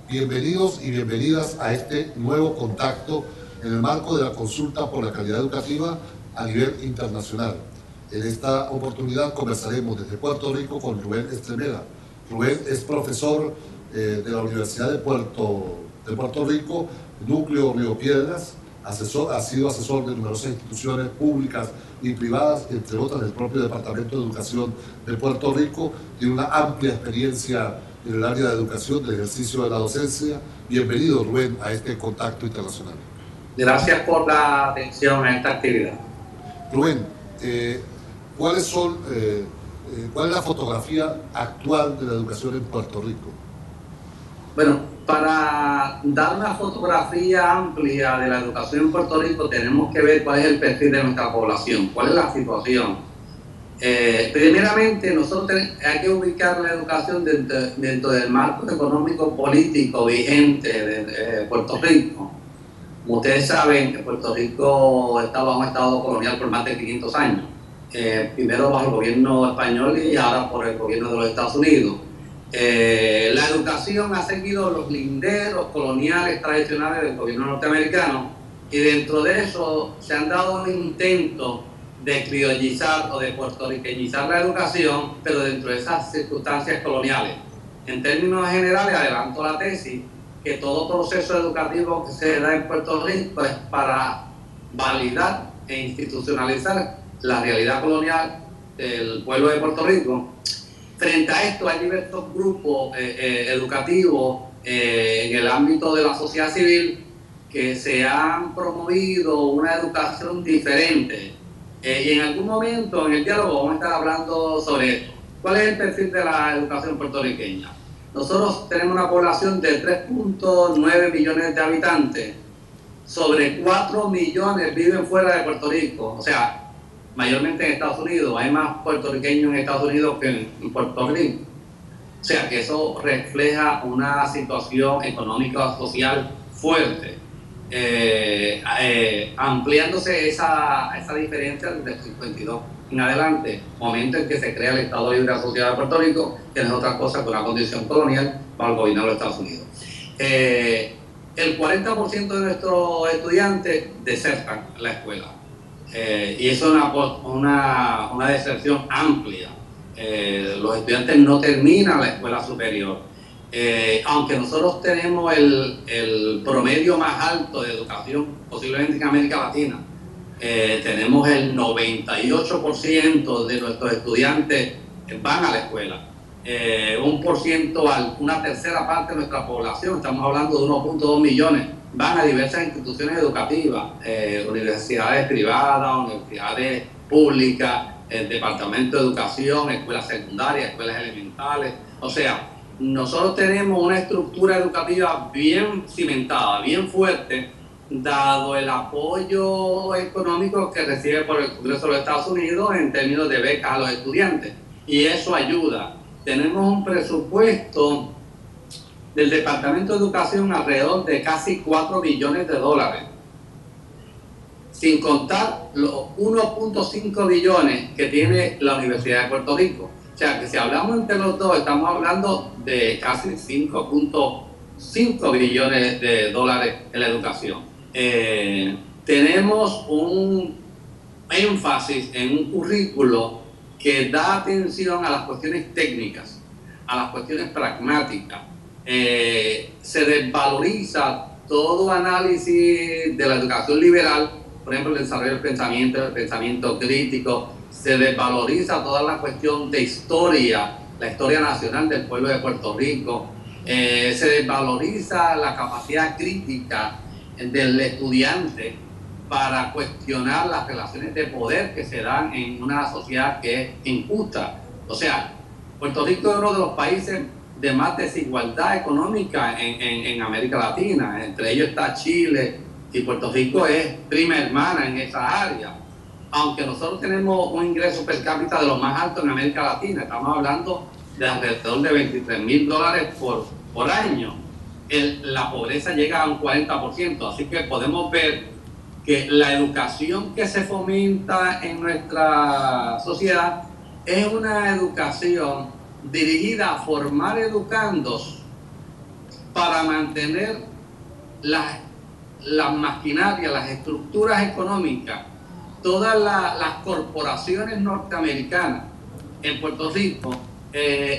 Bienvenidos y bienvenidas a este nuevo contacto en el marco de la consulta por la calidad educativa a nivel internacional. En esta oportunidad conversaremos desde Puerto Rico con Rubén Estremera. Rubén es profesor de la Universidad de Puerto Rico, Núcleo Río Piedras, ha sido asesor de numerosas instituciones públicas y privadas, entre otras del propio Departamento de Educación de Puerto Rico. Tiene una amplia experiencia en el área de educación, de ejercicio de la docencia. Bienvenido, Rubén, a este contacto internacional. Gracias por la atención a esta actividad. Rubén, ¿cuál es la fotografía actual de la educación en Puerto Rico? Bueno, para dar una fotografía amplia de la educación en Puerto Rico tenemos que ver cuál es el perfil de nuestra población, cuál es la situación. Primeramente, nosotros hay que ubicar la educación dentro del marco económico político vigente de Puerto Rico. Como ustedes saben, Puerto Rico estaba un estado colonial por más de 500 años. Primero bajo el gobierno español y ahora por el gobierno de los Estados Unidos. La educación ha seguido los linderos coloniales tradicionales del gobierno norteamericano, y dentro de eso se han dado intentos de criollizar o de puertorriqueñizar la educación, pero dentro de esas circunstancias coloniales. En términos generales, adelanto la tesis que todo proceso educativo que se da en Puerto Rico es para validar e institucionalizar la realidad colonial del pueblo de Puerto Rico. Frente a esto hay diversos grupos educativos en el ámbito de la sociedad civil que se han promovido una educación diferente. Y en algún momento en el diálogo vamos a estar hablando sobre esto. ¿Cuál es el perfil de la educación puertorriqueña? Nosotros tenemos una población de 3.9 millones de habitantes. Sobre 4 millones viven fuera de Puerto Rico. O sea, mayormente en Estados Unidos. Hay más puertorriqueños en Estados Unidos que en Puerto Rico. O sea, que eso refleja una situación económica social fuerte. Ampliándose esa diferencia desde el 52 en adelante, momento en que se crea el Estado Libre Asociado de Puerto Rico, que no es otra cosa que una condición colonial para el gobierno de los Estados Unidos. El 40% de nuestros estudiantes desertan la escuela, y eso es una deserción amplia. Los estudiantes no terminan la escuela superior. Aunque nosotros tenemos el promedio más alto de educación posiblemente en América Latina, tenemos el 98% de nuestros estudiantes van a la escuela. Una tercera parte de nuestra población, estamos hablando de 1.2 millones, van a diversas instituciones educativas, universidades privadas, universidades públicas, el Departamento de Educación, escuelas secundarias, escuelas elementales. O sea, nosotros tenemos una estructura educativa bien cimentada, bien fuerte, dado el apoyo económico que recibe por el Congreso de los Estados Unidos en términos de becas a los estudiantes. Y eso ayuda. Tenemos un presupuesto del Departamento de Educación alrededor de casi 4 billones de dólares, sin contar los 1.5 billones que tiene la Universidad de Puerto Rico. O sea, que si hablamos entre los dos, estamos hablando de casi 5.5 billones de dólares en la educación. Tenemos un énfasis en un currículo que da atención a las cuestiones técnicas, a las cuestiones pragmáticas. Se desvaloriza todo análisis de la educación liberal, por ejemplo, el desarrollo del pensamiento, el pensamiento crítico. Se desvaloriza toda la cuestión de historia, la historia nacional del pueblo de Puerto Rico. Se desvaloriza la capacidad crítica del estudiante para cuestionar las relaciones de poder que se dan en una sociedad que es injusta. O sea, Puerto Rico es uno de los países de más desigualdad económica en América Latina. Entre ellos está Chile, y Puerto Rico es prima hermana en esa área. Aunque nosotros tenemos un ingreso per cápita de los más altos en América Latina, estamos hablando de alrededor de $23,000 por año, la pobreza llega a un 40%, así que podemos ver que la educación que se fomenta en nuestra sociedad es una educación dirigida a formar educandos para mantener las maquinarias, las estructuras económicas, todas las corporaciones norteamericanas en Puerto Rico,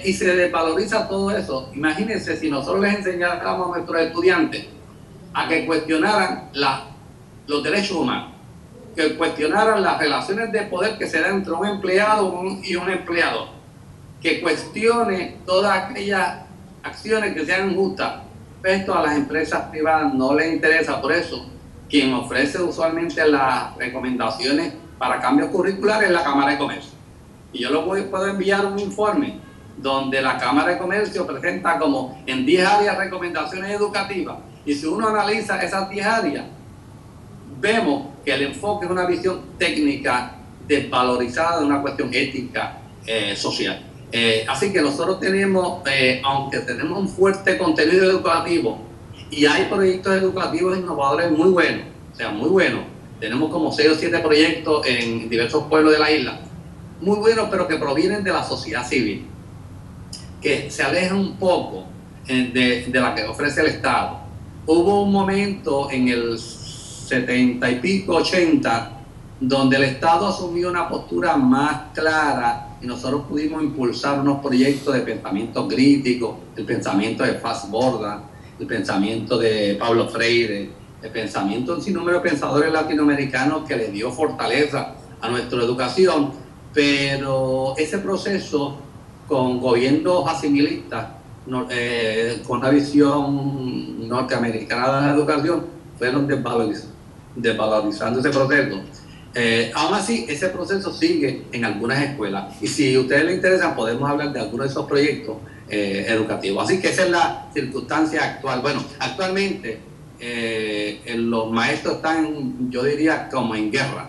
y se desvaloriza todo eso. Imagínense si nosotros les enseñáramos a nuestros estudiantes a que cuestionaran los derechos humanos, que cuestionaran las relaciones de poder que se dan entre un empleado y un empleador, que cuestione todas aquellas acciones que sean justas. Esto a las empresas privadas no les interesa, por eso quien ofrece usualmente las recomendaciones para cambios curriculares es la Cámara de Comercio. Y yo puedo enviar un informe donde la Cámara de Comercio presenta como en 10 áreas recomendaciones educativas, y si uno analiza esas 10 áreas, vemos que el enfoque es una visión técnica desvalorizada de una cuestión ética social. Así que nosotros tenemos, aunque tenemos un fuerte contenido educativo y hay proyectos educativos innovadores muy buenos, o sea, muy buenos. Tenemos como 6 o 7 proyectos en diversos pueblos de la isla, muy buenos, pero que provienen de la sociedad civil, que se alejan un poco de la que ofrece el Estado. Hubo un momento en el 70 y pico, 80, donde el Estado asumió una postura más clara y nosotros pudimos impulsar unos proyectos de pensamiento crítico, el pensamiento de Faz Borda, el pensamiento de Pablo Freire, el pensamiento de un sinnúmero de pensadores latinoamericanos que le dio fortaleza a nuestra educación, pero ese proceso con gobiernos asimilistas, con una visión norteamericana de la educación, fueron desvalorizando ese proceso. Aún así, ese proceso sigue en algunas escuelas, y si a ustedes les interesa podemos hablar de algunos de esos proyectos educativos. Así que esa es la circunstancia actual. Bueno, actualmente los maestros están, yo diría, como en guerra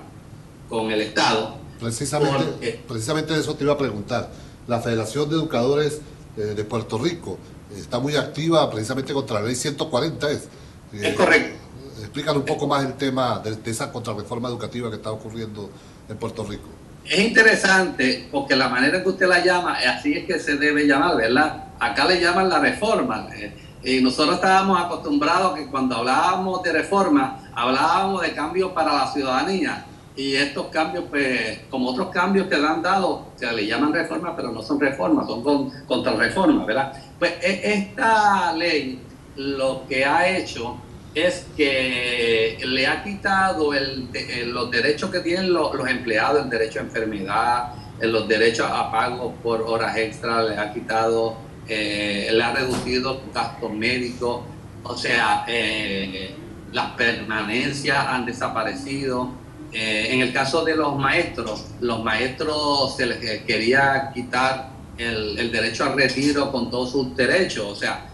con el Estado. Precisamente de eso te iba a preguntar. La Federación de Educadores de Puerto Rico está muy activa precisamente contra la ley 140. Es correcto. Explícanos un poco más el tema de esa contrarreforma educativa que está ocurriendo en Puerto Rico. Es interesante porque la manera que usted la llama, así es que se debe llamar, ¿verdad? Acá le llaman la reforma. Y nosotros estábamos acostumbrados que cuando hablábamos de reforma, hablábamos de cambios para la ciudadanía. Y estos cambios, pues, como otros cambios que le han dado, se le llaman reformas, pero no son reformas, son contrarreformas, ¿verdad? Pues esta ley lo que ha hecho es que le ha quitado los derechos que tienen los empleados, el derecho a enfermedad, los derechos a pago por horas extra, le ha quitado, le ha reducido los gastos médicos, o sea, las permanencias han desaparecido. En el caso de los maestros se les quería quitar el derecho al retiro con todos sus derechos, o sea,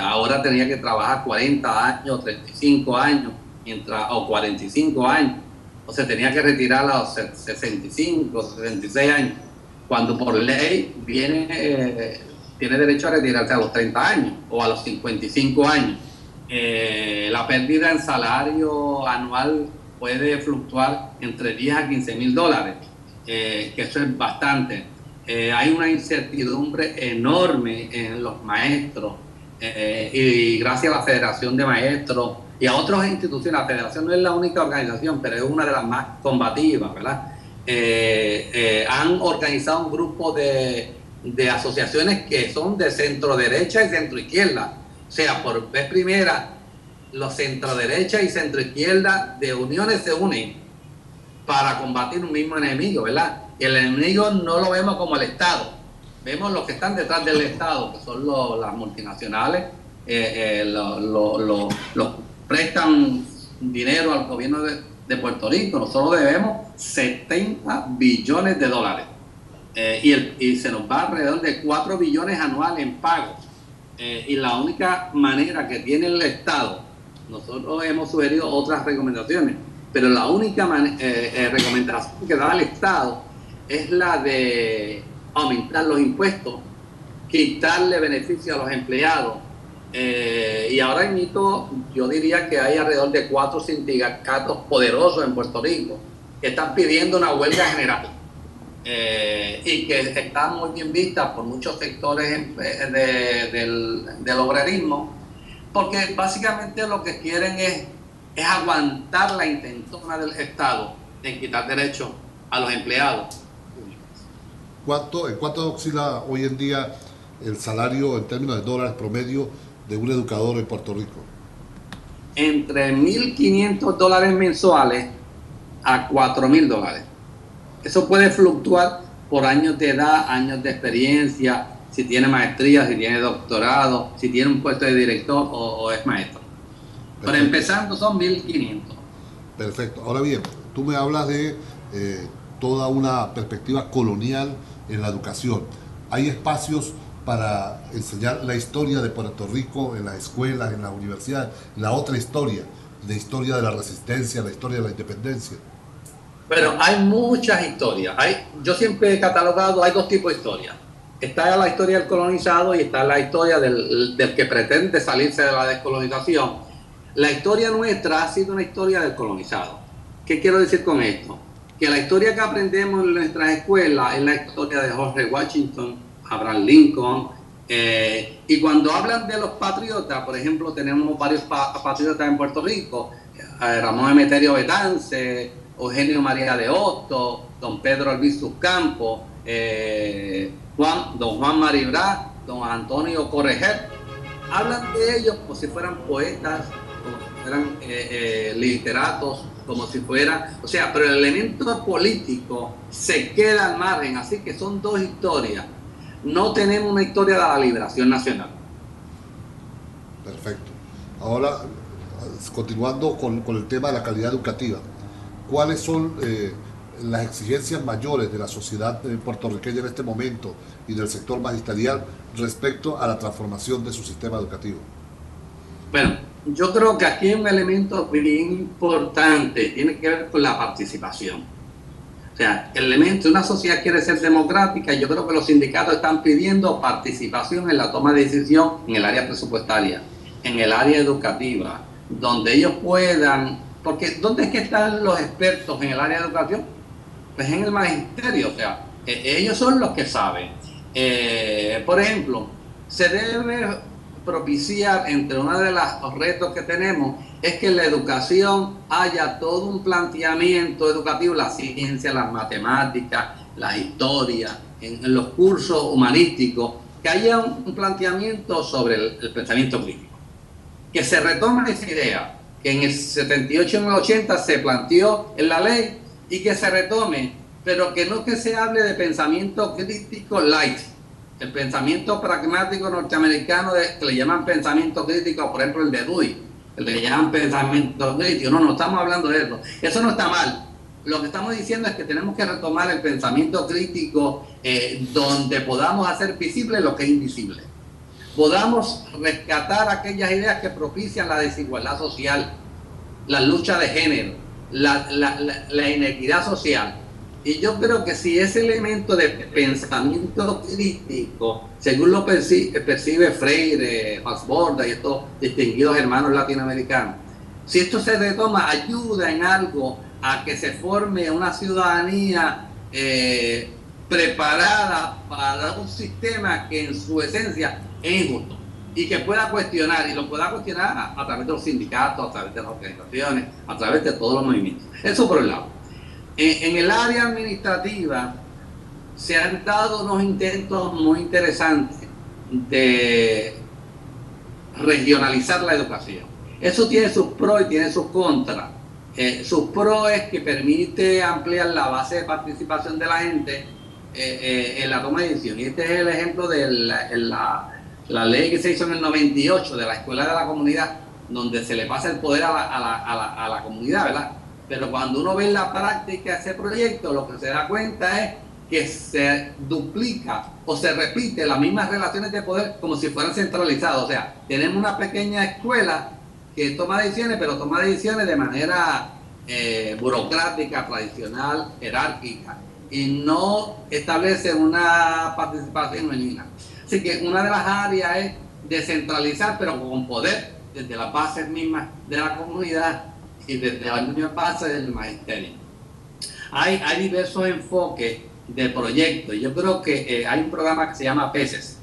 ahora tenía que trabajar 40 años, 35 años, o 45 años, o sea, tenía que retirar a los 65, 66 años, cuando por ley tiene derecho a retirarse a los 30 años o a los 55 años. La pérdida en salario anual puede fluctuar entre 10 a 15 mil dólares, que eso es bastante. Hay una incertidumbre enorme en los maestros, y gracias a la Federación de Maestros y a otras instituciones, la Federación no es la única organización, pero es una de las más combativas, ¿verdad? Han organizado un grupo de asociaciones que son de centro derecha y centro izquierda, o sea, por vez primera los centro derecha y centro izquierda de uniones se unen para combatir un mismo enemigo, ¿verdad? Y el enemigo no lo vemos como el Estado, vemos los que están detrás del Estado, que son las multinacionales, los prestan dinero al gobierno de Puerto Rico. Nosotros debemos 70 billones de dólares, y se nos va alrededor de 4 billones anuales en pagos, y la única manera que tiene el Estado, nosotros hemos sugerido otras recomendaciones, pero la única recomendación que da el Estado es la de aumentar los impuestos, quitarle beneficios a los empleados, y ahora mismo yo diría que hay alrededor de 4 sindicatos poderosos en Puerto Rico que están pidiendo una huelga general, y que está muy bien vista por muchos sectores del obrerismo, porque básicamente lo que quieren es aguantar la intentona del Estado en quitar derechos a los empleados. ¿En cuánto oscila hoy en día el salario en términos de dólares promedio de un educador en Puerto Rico? Entre $1.500 mensuales a $4.000. Eso puede fluctuar por años de edad, años de experiencia, si tiene maestría, si tiene doctorado, si tiene un puesto de director o es maestro. Perfecto. Pero empezando son 1.500. Perfecto. Ahora bien, tú me hablas de toda una perspectiva colonial en la educación. ¿Hay espacios para enseñar la historia de Puerto Rico en las escuelas, en las universidades? La otra historia, la historia de la resistencia, la historia de la independencia. Pero hay muchas historias. Yo siempre he catalogado, hay dos tipos de historias. Está la historia del colonizado y está la historia del que pretende salirse de la descolonización. La historia nuestra ha sido una historia del colonizado. ¿Qué quiero decir con esto? Que la historia que aprendemos en nuestras escuelas es la historia de George Washington, Abraham Lincoln, y cuando hablan de los patriotas, por ejemplo, tenemos varios patriotas en Puerto Rico, Ramón Emeterio Betance, Eugenio María de Hostos, don Pedro Albizu Campos, don Juan Maribra, don Antonio Correger. Hablan de ellos como si fueran poetas, como si fueran literatos, como si fueran, o sea, pero el elemento político se queda al margen, así que son dos historias. No tenemos una historia de la liberación nacional. Perfecto. Ahora, continuando con el tema de la calidad educativa, ¿cuáles son las exigencias mayores de la sociedad puertorriqueña en este momento y del sector magisterial respecto a la transformación de su sistema educativo? Bueno, yo creo que aquí hay un elemento bien importante, tiene que ver con la participación. O sea, el elemento de una sociedad quiere ser democrática, y yo creo que los sindicatos están pidiendo participación en la toma de decisión en el área presupuestaria, en el área educativa, donde ellos puedan, porque ¿dónde es que están los expertos en el área de educación? Pues en el magisterio, o sea, ellos son los que saben. Por ejemplo, se debe propiciar, entre uno de los retos que tenemos, es que en la educación haya todo un planteamiento educativo, la ciencia, las matemáticas, la historia, en los cursos humanísticos, que haya un planteamiento sobre el pensamiento crítico. Que se retome esa idea, que en el 78 y en el 80 se planteó en la ley, y que se retome, pero que no que se hable de pensamiento crítico light, el pensamiento pragmático norteamericano que le llaman pensamiento crítico, por ejemplo el de Dewey, que le llaman pensamiento crítico. No estamos hablando de eso. Eso no está mal. Lo que estamos diciendo es que tenemos que retomar el pensamiento crítico donde podamos hacer visible lo que es invisible. Podamos rescatar aquellas ideas que propician la desigualdad social, la lucha de género, la inequidad social. Y yo creo que si ese elemento de pensamiento crítico, según lo percibe Freire, Fassborda y estos distinguidos hermanos latinoamericanos, si esto se retoma, ayuda en algo a que se forme una ciudadanía preparada para un sistema que en su esencia es injusto y que pueda cuestionar, y lo pueda cuestionar a través de los sindicatos, a través de las organizaciones, a través de todos los movimientos. Eso por un lado. En el área administrativa se han dado unos intentos muy interesantes de regionalizar la educación. Eso tiene sus pros y tiene sus contras. Sus pros es que permite ampliar la base de participación de la gente en la toma de decisión. Y este es el ejemplo de la ley que se hizo en el 98 de la Escuela de la Comunidad, donde se le pasa el poder a la comunidad, ¿verdad? Pero cuando uno ve en la práctica ese proyecto, lo que se da cuenta es que se duplica o se repite las mismas relaciones de poder como si fueran centralizadas. O sea, tenemos una pequeña escuela que toma decisiones, pero toma decisiones de manera burocrática, tradicional, jerárquica, y no establece una participación genuina. Así que una de las áreas es descentralizar, pero con poder desde las bases mismas de la comunidad y desde la misma base del magisterio. Hay diversos enfoques de proyectos. Yo creo que hay un programa que se llama PECES,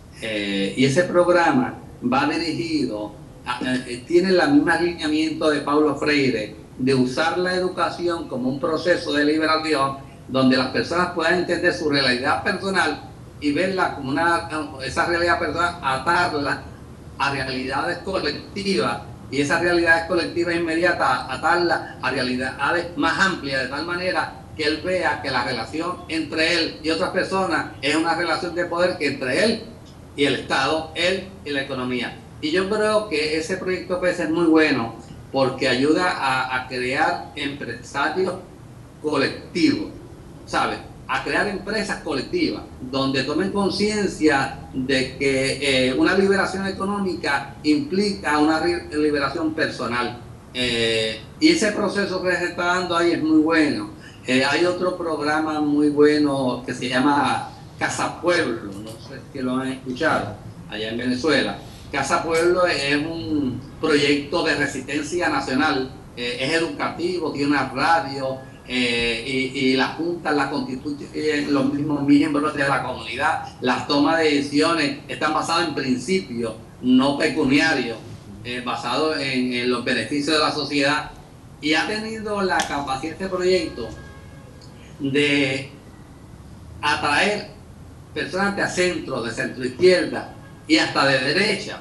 y ese programa va dirigido, tiene el mismo alineamiento de Paulo Freire, de usar la educación como un proceso de liberación, donde las personas puedan entender su realidad personal y verla como esa realidad personal, atarla a realidades colectivas, y esas realidades colectivas inmediatas atarla a realidades más amplias, de tal manera que él vea que la relación entre él y otras personas es una relación de poder que entre él y el Estado, él y la economía. Y yo creo que ese proyecto PES es muy bueno porque ayuda a crear empresarios colectivos, ¿sabes? A crear empresas colectivas donde tomen conciencia de que una liberación económica implica una liberación personal. Y ese proceso que se está dando ahí es muy bueno. Hay otro programa muy bueno que se llama Casa Pueblo, no sé si lo han escuchado, allá en Venezuela. Casa Pueblo es un proyecto de resistencia nacional, es educativo, tiene una radio, y las juntas las constituyen los mismos miembros de la comunidad. Las tomas de decisiones están basadas en principios, no pecuniarios, basados en los beneficios de la sociedad, y ha tenido la capacidad este proyecto de atraer personas de centro izquierda y hasta de derecha,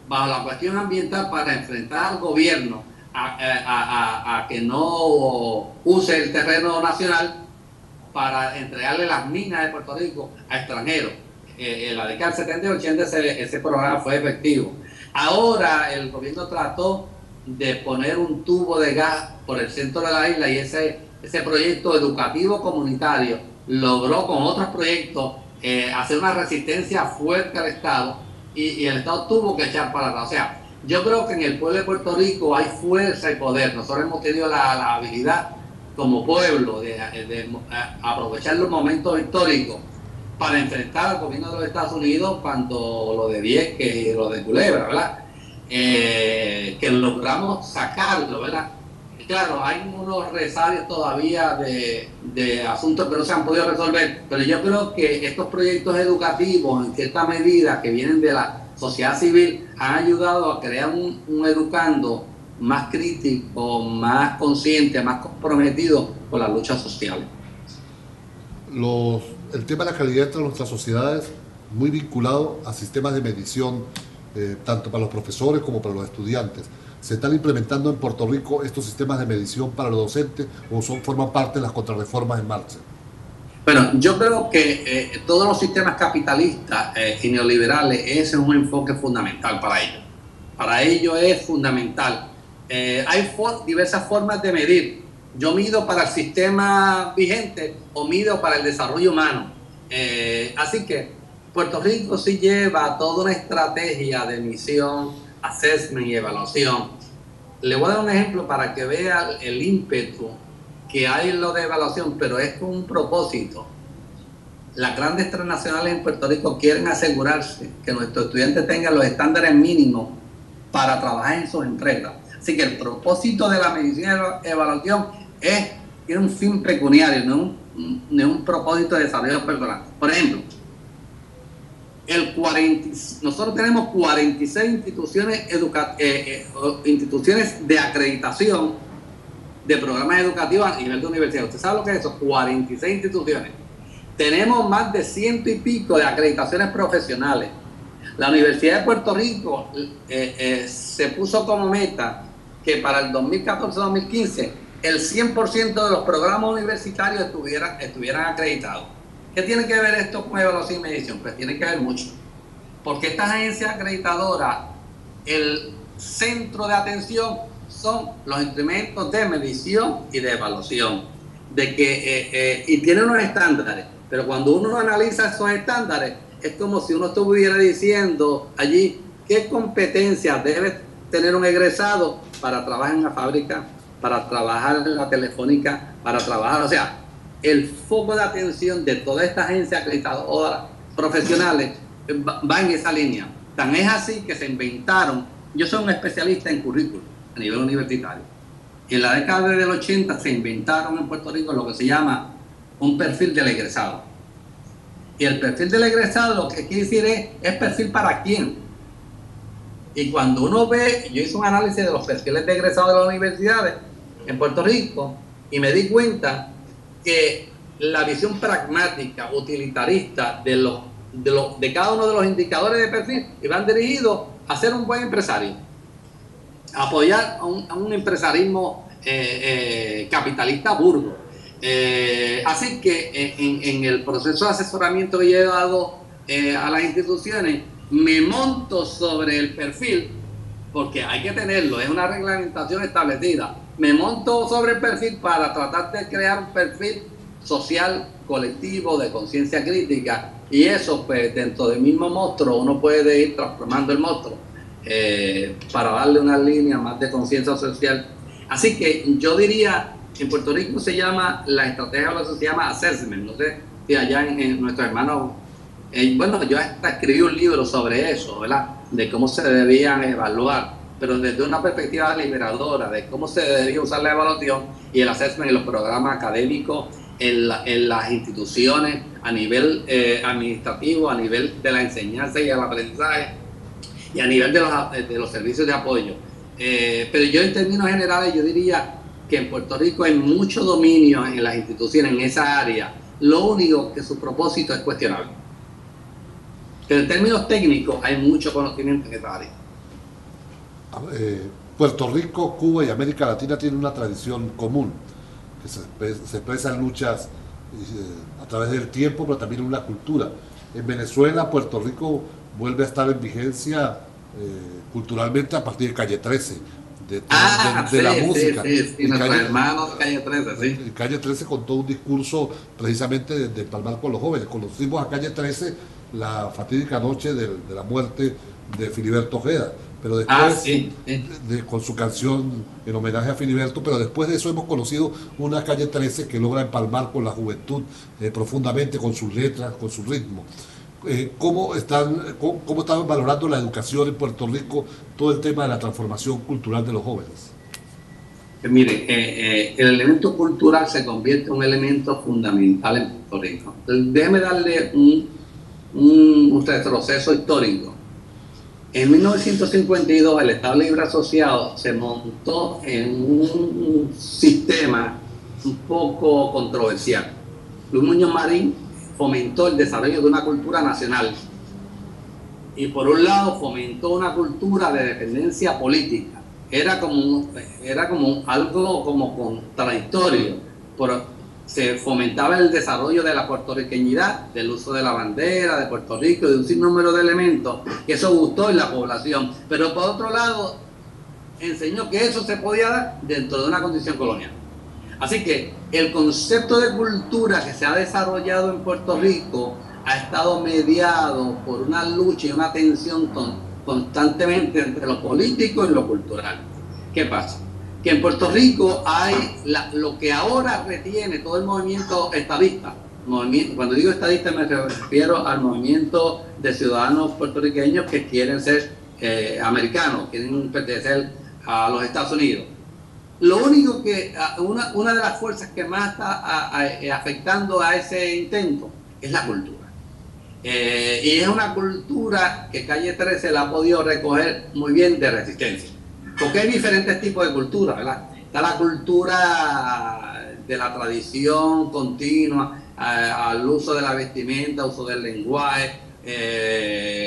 bajo la cuestión ambiental, para enfrentar al gobierno a que no use el terreno nacional para entregarle las minas de Puerto Rico a extranjeros. En la década del 70 y 80 ese programa fue efectivo. Ahora el gobierno trató de poner un tubo de gas por el centro de la isla, y ese proyecto educativo comunitario logró con otros proyectos hacer una resistencia fuerte al Estado, y el Estado tuvo que echar para atrás. O sea, yo creo que en el pueblo de Puerto Rico hay fuerza y poder. Nosotros hemos tenido la habilidad como pueblo de aprovechar los momentos históricos para enfrentar al gobierno de los Estados Unidos, cuando lo de Vieques y lo de Culebra, ¿verdad? Que logramos sacarlo, ¿verdad? Claro, hay unos resabios todavía de asuntos que no se han podido resolver, pero yo creo que estos proyectos educativos, en cierta medida, que vienen de la sociedad civil, han ayudado a crear un educando más crítico, más consciente, más comprometido con las luchas sociales. El tema de la calidad entre nuestras sociedades, muy vinculado a sistemas de medición, tanto para los profesores como para los estudiantes. ¿Se están implementando en Puerto Rico estos sistemas de medición para los docentes o forman parte de las contrarreformas en marcha? Bueno, yo creo que todos los sistemas capitalistas y neoliberales, ese es un enfoque fundamental para ellos. Para ellos es fundamental. Hay diversas formas de medir. Yo mido para el sistema vigente o mido para el desarrollo humano. Así que Puerto Rico sí lleva toda una estrategia de misión, assessment y evaluación. Le voy a dar un ejemplo para que vea el ímpetu que hay en lo de evaluación, pero es con un propósito. Las grandes transnacionales en Puerto Rico quieren asegurarse que nuestros estudiantes tengan los estándares mínimos para trabajar en sus empresas. Así que el propósito de la medición y evaluación tiene un fin pecuniario, no un propósito de desarrollo personal. Por ejemplo, nosotros tenemos 46 instituciones de acreditación de programas educativos a nivel de universidad. ¿Usted sabe lo que es eso? 46 instituciones. Tenemos más de 100 y pico de acreditaciones profesionales. La Universidad de Puerto Rico se puso como meta que para el 2014-2015 el 100% de los programas universitarios estuvieran acreditados. ¿Qué tiene que ver esto con evaluación y medición? Pues tiene que ver mucho. Porque estas agencias acreditadoras, el centro de atención son los instrumentos de medición y de evaluación. Y tienen unos estándares. Pero cuando uno analiza esos estándares, es como si uno estuviera diciendo allí qué competencias debe tener un egresado para trabajar en una fábrica, para trabajar en la telefónica, para trabajar, o sea, el foco de atención de toda esta agencia acreditadora profesionales va en esa línea. Tan es así que se inventaron, yo soy un especialista en currículum a nivel universitario, y en la década del 80 se inventaron en Puerto Rico lo que se llama un perfil del egresado. Y el perfil del egresado lo que quiere decir es perfil para quién. Y cuando uno ve, yo hice un análisis de los perfiles de egresados de las universidades en Puerto Rico y me di cuenta que la visión pragmática, utilitarista de cada uno de los indicadores de perfil iban dirigidos a ser un buen empresario, a apoyar a un empresarismo capitalista burdo. Así que en el proceso de asesoramiento que yo he dado a las instituciones, me monto sobre el perfil, porque hay que tenerlo, es una reglamentación establecida. Me monto sobre el perfil para tratar de crear un perfil social, colectivo, de conciencia crítica, y eso, pues, dentro del mismo monstruo, uno puede ir transformando el monstruo para darle una línea más de conciencia social. Así que yo diría, en Puerto Rico la estrategia se llama assessment, no sé si allá en nuestros hermanos, bueno, yo hasta escribí un libro sobre eso, ¿verdad? De cómo se debían evaluar, pero desde una perspectiva liberadora, de cómo se debía usar la evaluación y el assessment en los programas académicos, en las instituciones, a nivel administrativo, a nivel de la enseñanza y el aprendizaje, y a nivel de los servicios de apoyo. Pero yo, en términos generales, yo diría que en Puerto Rico hay mucho dominio en las instituciones, en esa área. Lo único que su propósito es cuestionable. Pero en términos técnicos hay mucho conocimiento en esa área. Puerto Rico, Cuba y América Latina tienen una tradición común, que se expresan luchas a través del tiempo, pero también una cultura. En Venezuela, Puerto Rico vuelve a estar en vigencia culturalmente a partir de Calle 13, de la música. Sí, nuestros hermanos de Calle 13, sí. En Calle 13 contó un discurso precisamente de palmar con los jóvenes. Conocimos a Calle 13 la fatídica noche de la muerte de Filiberto Ojeda, pero después, con su canción en homenaje a Filiberto, pero después de eso hemos conocido una Calle 13 que logra empalmar con la juventud profundamente, con sus letras, con su ritmo. ¿Cómo están valorando la educación en Puerto Rico, todo el tema de la transformación cultural de los jóvenes? Mire, el elemento cultural se convierte en un elemento fundamental en Puerto Rico. Déjeme darle un retroceso histórico. En 1952 el Estado Libre Asociado se montó en un sistema un poco controversial. Luis Muñoz Marín fomentó el desarrollo de una cultura nacional y, por un lado, fomentó una cultura de dependencia política. Era como algo como contradictorio, pero se fomentaba el desarrollo de la puertorriqueñidad, del uso de la bandera de Puerto Rico, de un sinnúmero de elementos, que eso gustó en la población, pero por otro lado enseñó que eso se podía dar dentro de una condición colonial. Así que el concepto de cultura que se ha desarrollado en Puerto Rico ha estado mediado por una lucha y una tensión constantemente entre lo político y lo cultural. ¿Qué pasa? Que en Puerto Rico hay lo que ahora retiene todo el movimiento estadista. Cuando digo estadista me refiero al movimiento de ciudadanos puertorriqueños que quieren ser americanos, quieren pertenecer a los Estados Unidos. Lo único que, una de las fuerzas que más está afectando a ese intento es la cultura. Y es una cultura que Calle 13 la ha podido recoger muy bien de resistencia. Porque hay diferentes tipos de cultura, ¿verdad? Está la cultura de la tradición continua, al uso de la vestimenta, uso del lenguaje,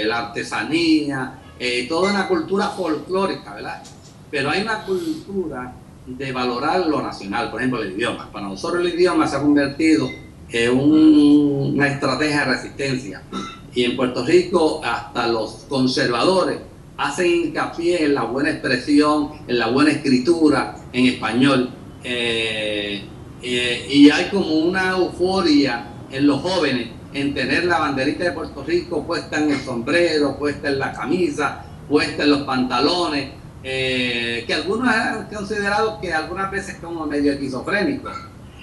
la artesanía, toda una cultura folclórica, ¿verdad? Pero hay una cultura de valorar lo nacional, por ejemplo el idioma. Para nosotros el idioma se ha convertido en una estrategia de resistencia. Y en Puerto Rico hasta los conservadores hacen hincapié en la buena expresión, en la buena escritura en español. Y hay como una euforia en los jóvenes en tener la banderita de Puerto Rico puesta en el sombrero, puesta en la camisa, puesta en los pantalones, que algunos han considerado que algunas veces como medio esquizofrénico.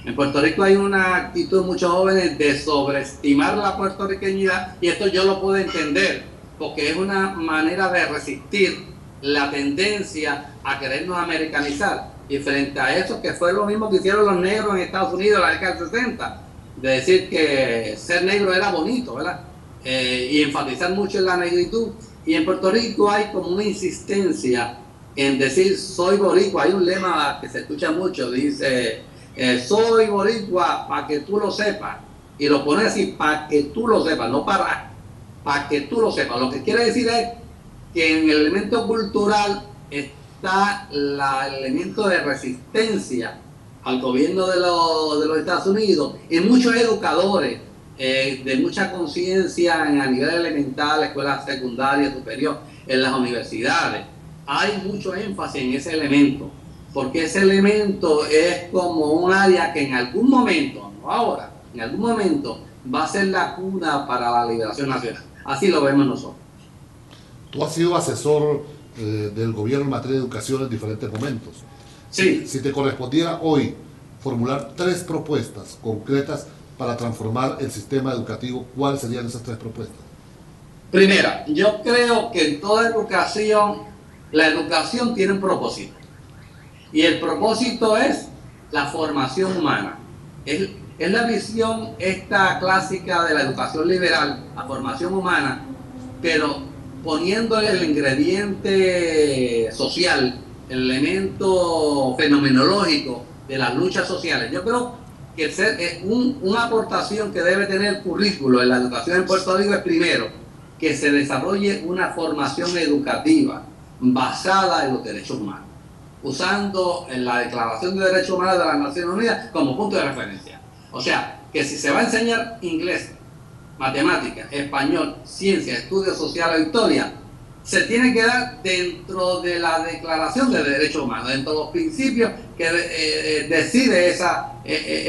En Puerto Rico hay una actitud de muchos jóvenes de sobreestimar la puertorriqueñidad, y esto yo lo puedo entender, porque es una manera de resistir la tendencia a querernos americanizar. Y frente a eso, que fue lo mismo que hicieron los negros en Estados Unidos en la década del 60, de decir que ser negro era bonito, ¿verdad? Y enfatizar mucho en la negritud. Y en Puerto Rico hay como una insistencia en decir soy boricua. Hay un lema que se escucha mucho, dice soy boricua para que tú lo sepas. Y lo pone así, para que tú lo sepas, no para que tú lo sepas. Lo que quiere decir es que en el elemento cultural está el elemento de resistencia al gobierno de los Estados Unidos y muchos educadores de mucha conciencia a nivel elemental, escuela secundaria, superior, en las universidades. Hay mucho énfasis en ese elemento, porque ese elemento es como un área que en algún momento, no ahora, en algún momento va a ser la cuna para la liberación nacional. Así lo vemos nosotros. Tú has sido asesor del gobierno en materia de educación en diferentes momentos. Sí. Si te correspondiera hoy formular 3 propuestas concretas para transformar el sistema educativo, ¿cuáles serían esas 3 propuestas? Primera, yo creo que en toda educación, la educación tiene un propósito. Y el propósito es la formación humana. Es la visión esta clásica de la educación liberal, la formación humana, pero poniéndole el ingrediente social, el elemento fenomenológico de las luchas sociales. Yo creo que una aportación que debe tener el currículo en la educación en Puerto Rico es primero que se desarrolle una formación educativa basada en los derechos humanos, usando en la Declaración de Derechos Humanos de las Naciones Unidas como punto de referencia. O sea, que si se va a enseñar inglés, matemáticas, español, ciencia, estudios sociales o historia, se tiene que dar dentro de la Declaración de Derechos Humanos, dentro de los principios que decide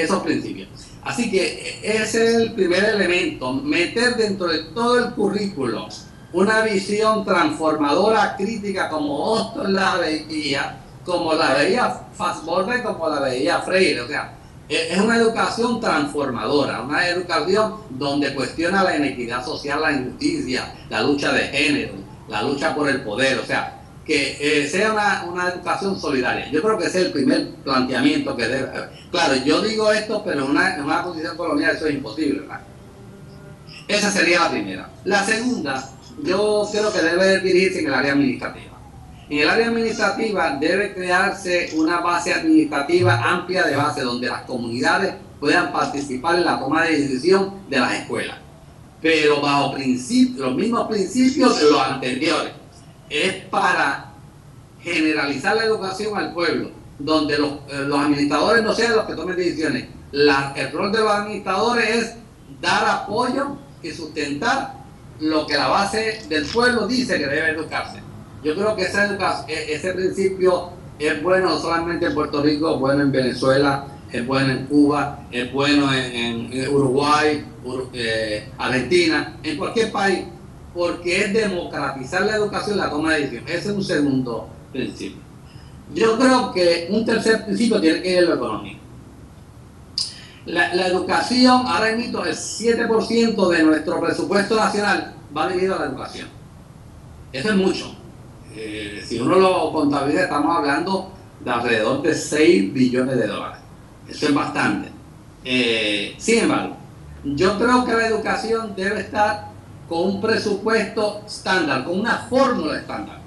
esos principios. Así que ese es el primer elemento, meter dentro de todo el currículo una visión transformadora, crítica, como Austin la veía, como la veía Fassbender, como la veía Freire. O sea, es una educación transformadora, una educación donde cuestiona la inequidad social, la injusticia, la lucha de género, la lucha por el poder. O sea, que sea una educación solidaria. Yo creo que ese es el primer planteamiento que debe haber. Claro, yo digo esto, pero en una posición colonial eso es imposible, ¿verdad? Esa sería la primera. La segunda, yo creo que debe dirigirse en el área administrativa. En el área administrativa debe crearse una base administrativa amplia de base donde las comunidades puedan participar en la toma de decisión de las escuelas, pero bajo los mismos principios de los anteriores. Es para generalizar la educación al pueblo, donde los administradores no sean los que tomen decisiones. El rol de los administradores es dar apoyo y sustentar lo que la base del pueblo dice que debe educarse. Yo creo que ese principio es bueno no solamente en Puerto Rico, es bueno en Venezuela, es bueno en Cuba, es bueno en Uruguay, Argentina, en cualquier país, porque es democratizar la educación y la toma de decisiones. Ese es un segundo principio. Yo creo que un tercer principio tiene que ir en lo económico. La educación, ahora mismo el 7% de nuestro presupuesto nacional va dirigido a la educación. Eso es mucho. Si uno lo contabiliza, estamos hablando de alrededor de 6 billones de dólares. Eso es bastante. Sin embargo, yo creo que la educación debe estar con un presupuesto estándar, con una fórmula estándar,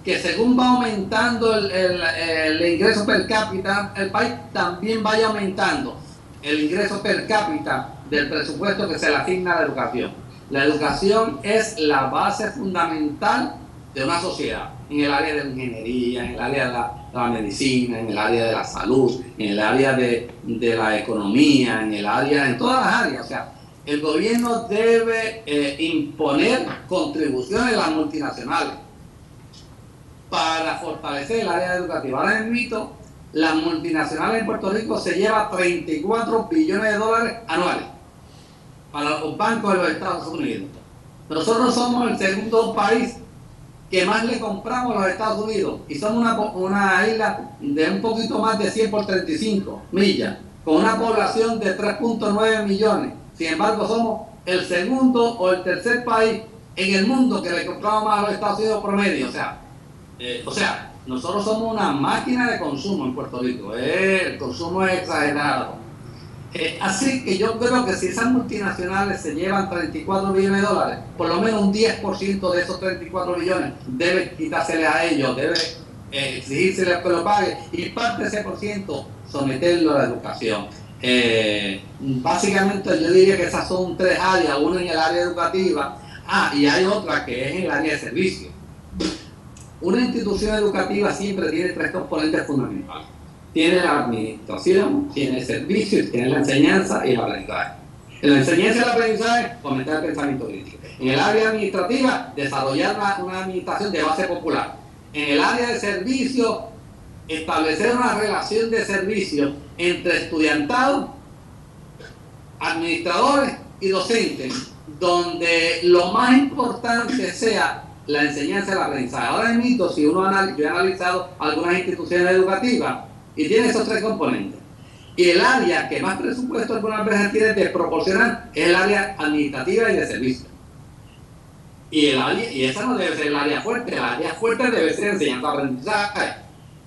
que según va aumentando el ingreso per cápita, el país también vaya aumentando el ingreso per cápita del presupuesto que se le asigna a la educación. La educación es la base fundamental de una sociedad, en el área de la ingeniería, en el área de la medicina, en el área de la salud, en el área de la economía, en todas las áreas. O sea, el gobierno debe imponer contribuciones a las multinacionales para fortalecer el área educativa. Ahora mismo, las multinacionales en Puerto Rico se llevan 34 billones de dólares anuales para los bancos de los Estados Unidos. Nosotros somos el segundo país que más le compramos a los Estados Unidos y somos una isla de un poquito más de 100 por 35 millas, con una población de 3.9 millones. Sin embargo, somos el segundo o el tercer país en el mundo que le compramos más a los Estados Unidos promedio. O sea, nosotros somos una máquina de consumo en Puerto Rico. El consumo es exagerado. Así que yo creo que si esas multinacionales se llevan 34 billones de dólares, por lo menos un 10% de esos 34 billones debe quitársele a ellos, debe exigírsele que lo pague, y parte de ese por ciento someterlo a la educación. Básicamente yo diría que esas son tres áreas, una en el área educativa, y hay otra que es en el área de servicio. Una institución educativa siempre tiene tres componentes fundamentales. Tiene la administración, tiene el servicio, tiene la enseñanza y el aprendizaje. En la enseñanza y el aprendizaje, fomentar el pensamiento crítico. En el área administrativa, desarrollar una administración de base popular. En el área de servicio, establecer una relación de servicio entre estudiantado, administradores y docentes, donde lo más importante sea la enseñanza y el aprendizaje. Ahora mismo, si yo he analizado algunas instituciones educativas y tiene esos tres componentes, y el área que más presupuesto algunas veces tiene desproporcional es el área administrativa y de servicio. Y esa no debe ser el área fuerte debe ser enseñanza y aprendizaje.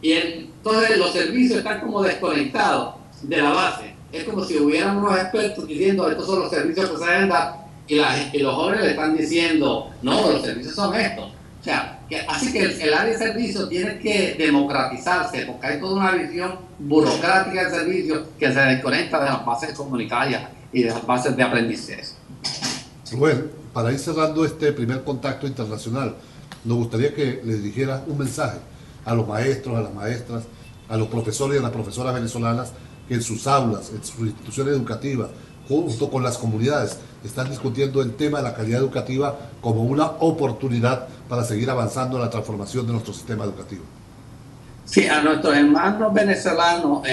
Y entonces los servicios están como desconectados de la base. Es como si hubieran unos expertos diciendo estos son los servicios que se deben dar, y los jóvenes le están diciendo no, los servicios son estos. O sea, así que el área de servicio tiene que democratizarse, porque hay toda una visión burocrática del servicio que se desconecta de las bases comunitarias y de las bases de aprendizaje. Bueno, para ir cerrando este primer contacto internacional, nos gustaría que les dijeras un mensaje a los maestros, a las maestras, a los profesores y a las profesoras venezolanas que en sus aulas, en sus instituciones educativas, junto con las comunidades, están discutiendo el tema de la calidad educativa como una oportunidad para seguir avanzando en la transformación de nuestro sistema educativo. Sí, a nuestros hermanos venezolanos,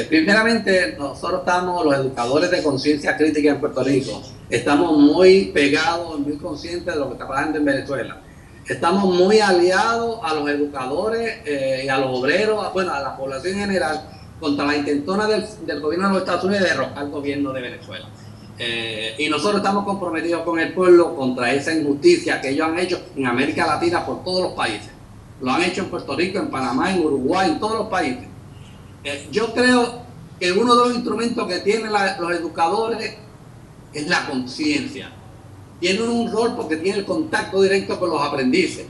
primeramente nosotros estamos, los educadores de conciencia crítica en Puerto Rico, estamos muy pegados, muy conscientes de lo que está pasando en Venezuela. Estamos muy aliados a los educadores y a los obreros, bueno, a la población en general, contra la intentona del gobierno de los Estados Unidos de derrocar al gobierno de Venezuela. Y nosotros estamos comprometidos con el pueblo contra esa injusticia que ellos han hecho en América Latina por todos los países. Lo han hecho en Puerto Rico, en Panamá, en Uruguay, en todos los países. Yo creo que uno de los instrumentos que tienen los educadores es la conciencia. Tienen un rol porque tienen el contacto directo con los aprendices.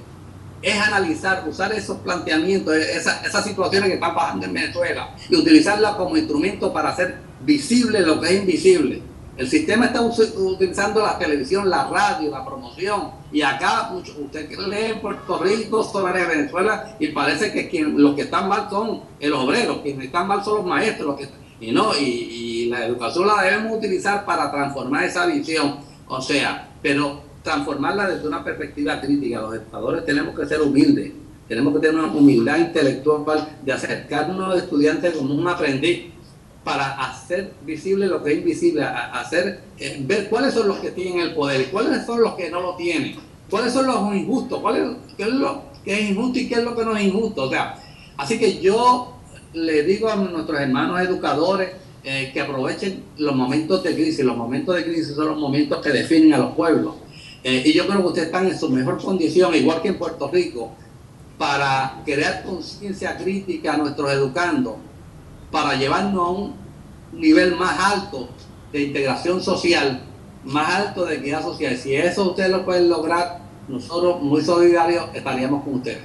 Es analizar, usar esos planteamientos, esas situaciones que están pasando en Venezuela y utilizarlas como instrumento para hacer visible lo que es invisible. El sistema está utilizando la televisión, la radio, la promoción, y acá usted lee en Puerto Rico sobre Venezuela y parece que los que están mal son los obreros, quienes están mal son los maestros, y la educación la debemos utilizar para transformar esa visión, o sea, pero transformarla desde una perspectiva crítica. Los educadores tenemos que ser humildes, tenemos que tener una humildad intelectual de acercarnos a los estudiantes como un aprendiz para hacer visible lo que es invisible, ver cuáles son los que tienen el poder y cuáles son los que no lo tienen, cuáles son los injustos, qué es lo que es injusto y qué es lo que no es injusto. O sea, así que yo le digo a nuestros hermanos educadores que aprovechen los momentos de crisis. Los momentos de crisis son los momentos que definen a los pueblos. Y yo creo que ustedes están en su mejor condición, igual que en Puerto Rico, para crear conciencia crítica a nuestros educandos, para llevarnos a un nivel más alto de integración social, más alto de equidad social. Si eso ustedes lo pueden lograr, nosotros muy solidarios estaríamos con ustedes.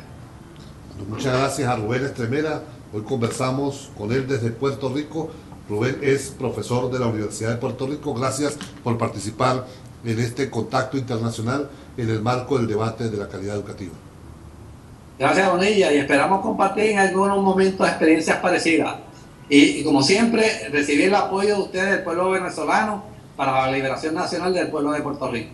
Muchas gracias a Rubén Estremera. Hoy conversamos con él desde Puerto Rico. Rubén es profesor de la Universidad de Puerto Rico. Gracias por participar en este contacto internacional en el marco del debate de la calidad educativa. Gracias, Bonilla, y esperamos compartir en algunos momentos experiencias parecidas. Y como siempre, recibir el apoyo de ustedes, del pueblo venezolano, para la liberación nacional del pueblo de Puerto Rico.